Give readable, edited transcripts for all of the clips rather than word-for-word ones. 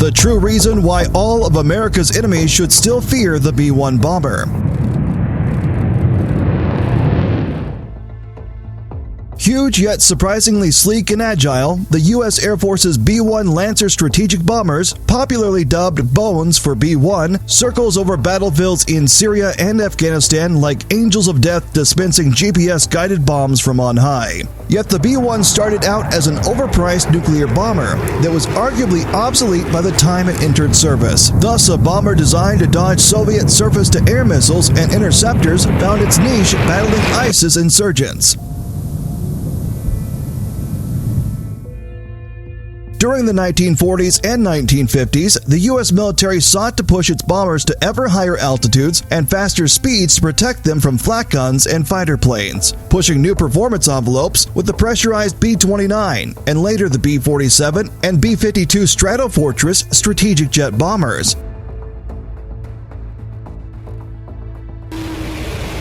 The true reason why all of America's enemies should still fear the B-1 bomber. Huge yet surprisingly sleek and agile, the U.S. Air Force's B-1 Lancer strategic bombers, popularly dubbed Bones for B-1, circles over battlefields in Syria and Afghanistan like angels of death dispensing GPS-guided bombs from on high. Yet the B-1 started out as an overpriced nuclear bomber that was arguably obsolete by the time it entered service. Thus, a bomber designed to dodge Soviet surface-to-air missiles and interceptors found its niche battling ISIS insurgents. During the 1940s and 1950s, the U.S. military sought to push its bombers to ever higher altitudes and faster speeds to protect them from flak guns and fighter planes, pushing new performance envelopes with the pressurized B-29 and later the B-47 and B-52 Stratofortress strategic jet bombers.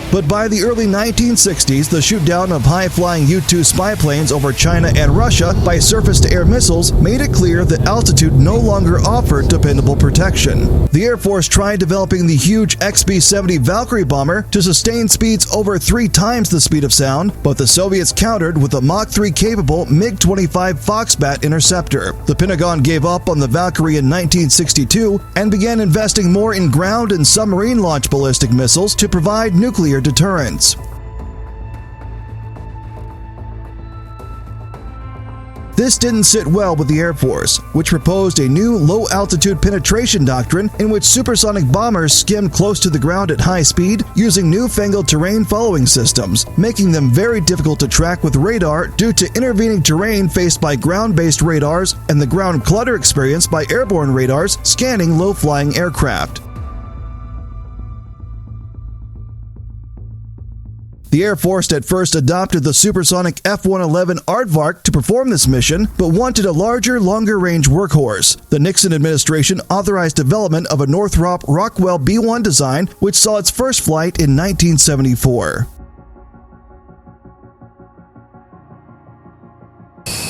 But by the early 1960s, the shoot-down of high-flying U-2 spy planes over China and Russia by surface-to-air missiles made it clear that altitude no longer offered dependable protection. The Air Force tried developing the huge XB-70 Valkyrie bomber to sustain speeds over 3 times the speed of sound, but the Soviets countered with a Mach 3-capable MiG-25 Foxbat interceptor. The Pentagon gave up on the Valkyrie in 1962 and began investing more in ground and submarine-launched ballistic missiles to provide nuclear deterrence. This didn't sit well with the Air Force, which proposed a new low-altitude penetration doctrine in which supersonic bombers skimmed close to the ground at high speed using newfangled terrain-following systems, making them very difficult to track with radar due to intervening terrain faced by ground-based radars and the ground clutter experienced by airborne radars scanning low-flying aircraft. The Air Force at first adopted the supersonic F-111 Aardvark to perform this mission, but wanted a larger, longer-range workhorse. The Nixon administration authorized development of a Northrop Rockwell B-1 design, which saw its first flight in 1974.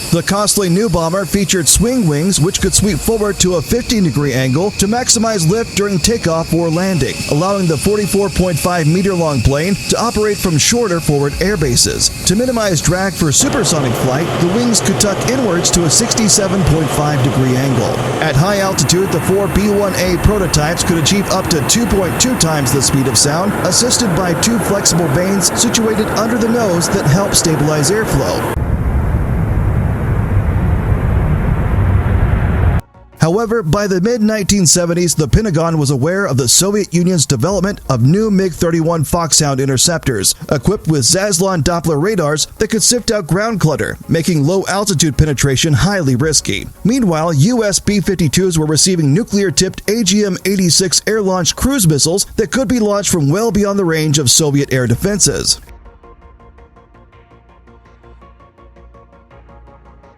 The costly new bomber featured swing wings which could sweep forward to a 15-degree angle to maximize lift during takeoff or landing, allowing the 44.5-meter-long plane to operate from shorter forward air bases. To minimize drag for supersonic flight, the wings could tuck inwards to a 67.5-degree angle. At high altitude, the 4 B-1A prototypes could achieve up to 2.2 times the speed of sound, assisted by 2 flexible vanes situated under the nose that help stabilize airflow. However, by the mid-1970s, the Pentagon was aware of the Soviet Union's development of new MiG-31 Foxhound interceptors, equipped with Zaslon Doppler radars that could sift out ground clutter, making low-altitude penetration highly risky. Meanwhile, U.S. B-52s were receiving nuclear-tipped AGM-86 air-launched cruise missiles that could be launched from well beyond the range of Soviet air defenses.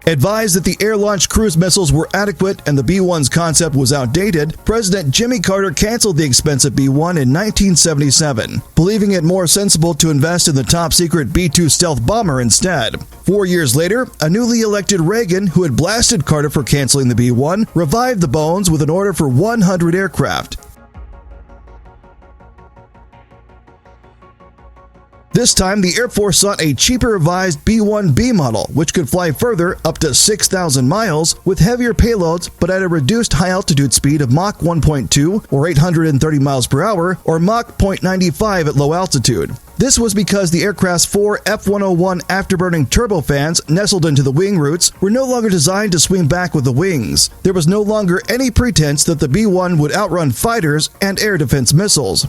Advised that the air-launched cruise missiles were adequate and the B-1's concept was outdated, President Jimmy Carter canceled the expensive B-1 in 1977, believing it more sensible to invest in the top-secret B-2 stealth bomber instead. 4 years later, a newly elected Reagan, who had blasted Carter for canceling the B-1, revived the Bones with an order for 100 aircraft. This time, the Air Force sought a cheaper revised B-1B model, which could fly further, up to 6,000 miles, with heavier payloads but at a reduced high-altitude speed of Mach 1.2, or 830 miles per hour, or Mach 0.95 at low altitude. This was because the aircraft's 4 F-101 afterburning turbofans nestled into the wing roots were no longer designed to swing back with the wings. There was no longer any pretense that the B-1 would outrun fighters and air defense missiles.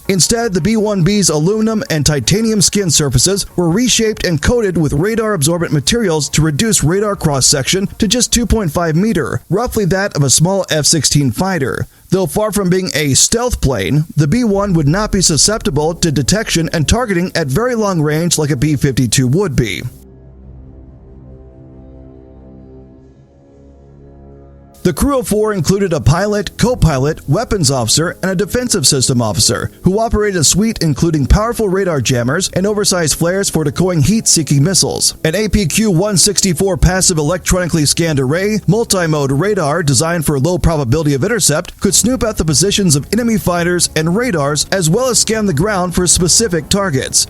Instead, the B-1B's aluminum and titanium skin surfaces were reshaped and coated with radar-absorbent materials to reduce radar cross-section to just 2.5 meter, roughly that of a small F-16 fighter. Though far from being a stealth plane, the B-1 would not be susceptible to detection and targeting at very long range like a B-52 would be. The crew of 4 included a pilot, co-pilot, weapons officer, and a defensive system officer, who operated a suite including powerful radar jammers and oversized flares for decoying heat-seeking missiles. An APQ-164 passive electronically scanned array, multi-mode radar designed for low probability of intercept, could snoop out the positions of enemy fighters and radars as well as scan the ground for specific targets.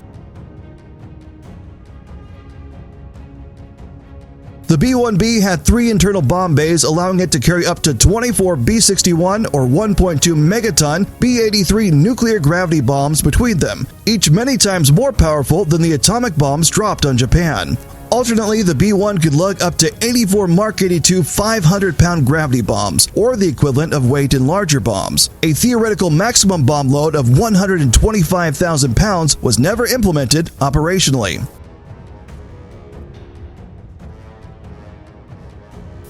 The B-1B had 3 internal bomb bays, allowing it to carry up to 24 B-61 or 1.2 megaton B-83 nuclear gravity bombs between them, each many times more powerful than the atomic bombs dropped on Japan. Alternately, the B-1 could lug up to 84 Mark 82 500-pound gravity bombs, or the equivalent of weight in larger bombs. A theoretical maximum bomb load of 125,000 pounds was never implemented operationally.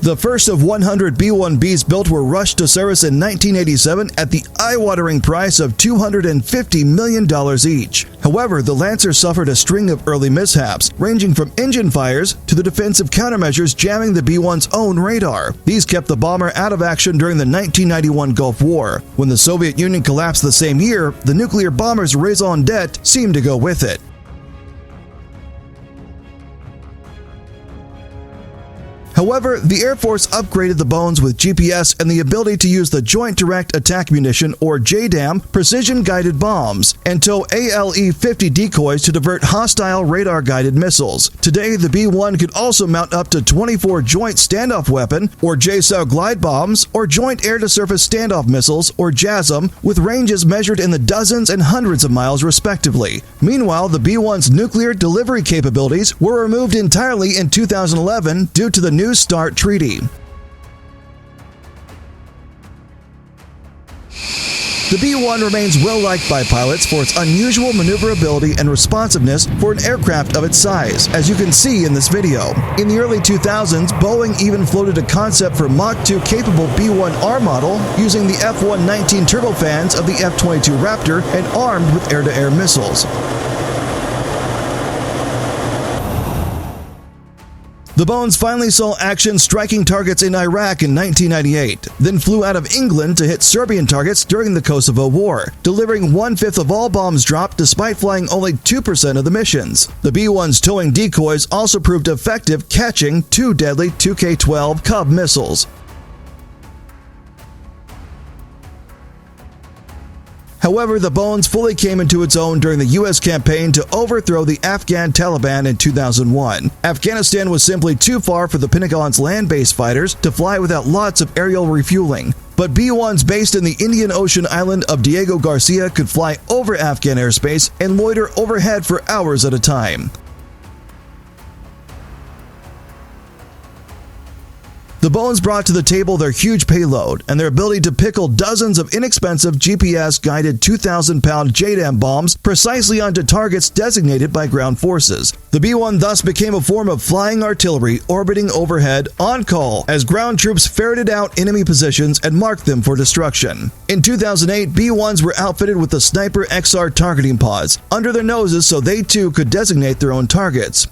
The first of 100 B-1Bs built were rushed to service in 1987 at the eye-watering price of $250 million each. However, the Lancer suffered a string of early mishaps, ranging from engine fires to the defensive countermeasures jamming the B-1's own radar. These kept the bomber out of action during the 1991 Gulf War. When the Soviet Union collapsed the same year, the nuclear bomber's raison d'etre seemed to go with it. However, the Air Force upgraded the Bones with GPS and the ability to use the Joint Direct Attack Munition, or JDAM, precision-guided bombs, and tow ALE-50 decoys to divert hostile radar-guided missiles. Today, the B-1 could also mount up to 24 Joint Standoff Weapon, or JSOW glide bombs, or Joint Air-to-Surface Standoff Missiles, or JASSM, with ranges measured in the dozens and hundreds of miles respectively. Meanwhile, the B-1's nuclear delivery capabilities were removed entirely in 2011 due to the New START Treaty. The B-1 remains well-liked by pilots for its unusual maneuverability and responsiveness for an aircraft of its size, as you can see in this video. In the early 2000s, Boeing even floated a concept for Mach 2 capable B-1R model using the F-119 turbofans of the F-22 Raptor and armed with air-to-air missiles. The Bones finally saw action striking targets in Iraq in 1998, then flew out of England to hit Serbian targets during the Kosovo War, delivering 1/5 of all bombs dropped despite flying only 2% of the missions. The B-1's towing decoys also proved effective, catching 2 deadly 2K-12 Cub missiles. However, the Bones fully came into its own during the U.S. campaign to overthrow the Afghan Taliban in 2001. Afghanistan was simply too far for the Pentagon's land-based fighters to fly without lots of aerial refueling. But B-1s based in the Indian Ocean island of Diego Garcia could fly over Afghan airspace and loiter overhead for hours at a time. The Bones brought to the table their huge payload and their ability to pickle dozens of inexpensive GPS-guided 2,000-pound JDAM bombs precisely onto targets designated by ground forces. The B-1 thus became a form of flying artillery orbiting overhead on call as ground troops ferreted out enemy positions and marked them for destruction. In 2008, B-1s were outfitted with the Sniper XR targeting pods under their noses so they too could designate their own targets.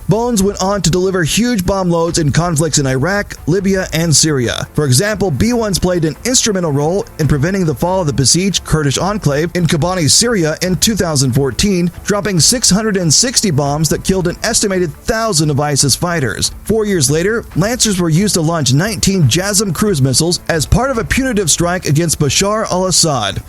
Bones went on to deliver huge bomb loads in conflicts in Iraq, Libya, and Syria. For example, B-1s played an instrumental role in preventing the fall of the besieged Kurdish enclave in Kobani, Syria in 2014, dropping 660 bombs that killed an estimated 1,000 of ISIS fighters. 4 years later, Lancers were used to launch 19 JASSM cruise missiles as part of a punitive strike against Bashar al-Assad.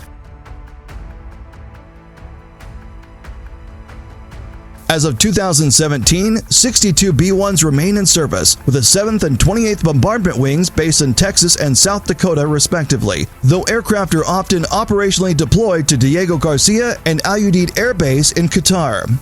As of 2017, 62 B-1s remain in service, with the 7th and 28th Bombardment Wings based in Texas and South Dakota respectively, though aircraft are often operationally deployed to Diego Garcia and Al Udeid Air Base in Qatar.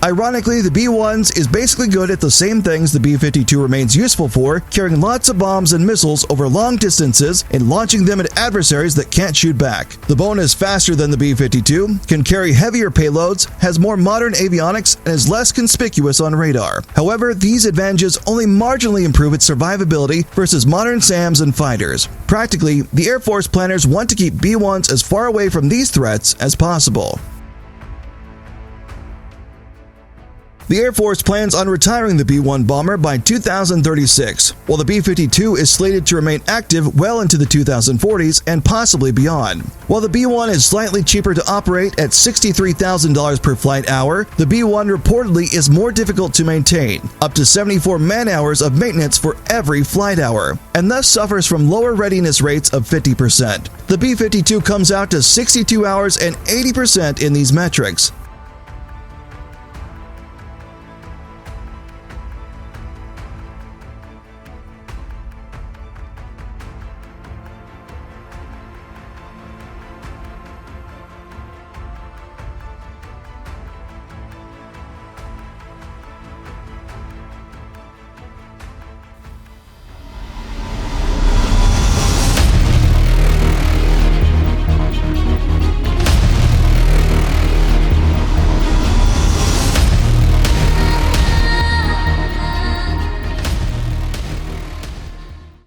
Ironically, the B-1s is basically good at the same things the B-52 remains useful for, carrying lots of bombs and missiles over long distances and launching them at adversaries that can't shoot back. The Bone is faster than the B-52, can carry heavier payloads, has more modern avionics, and is less conspicuous on radar. However, these advantages only marginally improve its survivability versus modern SAMs and fighters. Practically, the Air Force planners want to keep B-1s as far away from these threats as possible. The Air Force plans on retiring the B-1 bomber by 2036, while the B-52 is slated to remain active well into the 2040s and possibly beyond. While the B-1 is slightly cheaper to operate at $63,000 per flight hour, the B-1 reportedly is more difficult to maintain, up to 74 man-hours of maintenance for every flight hour, and thus suffers from lower readiness rates of 50%. The B-52 comes out to 62 hours and 80% in these metrics.